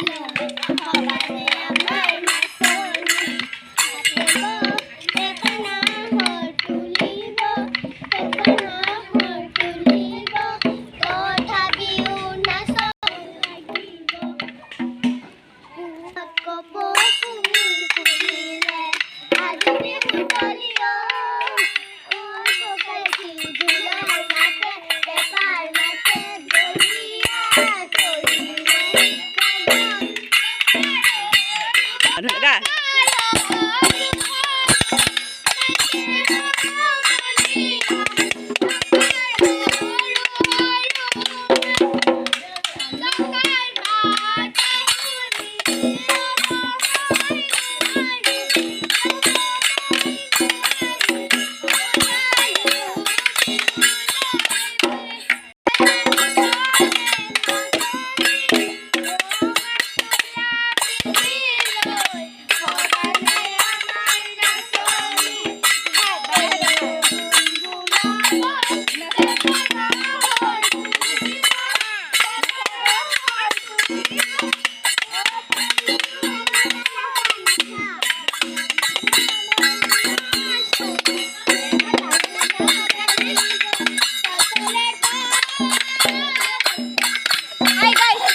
ভবানে আমার নাচনী হাতে একানাহৰ তুলিব একানাহৰ তুলিব তথাপিও নাচ লাগিব কপৌ ফুল ফুলিলে আজি বিহু তলিঅ ককাইটি ঢোলৰ মাতে পেপাৰ মাতে বলিয়া তলিলে Ano na? Hi guys!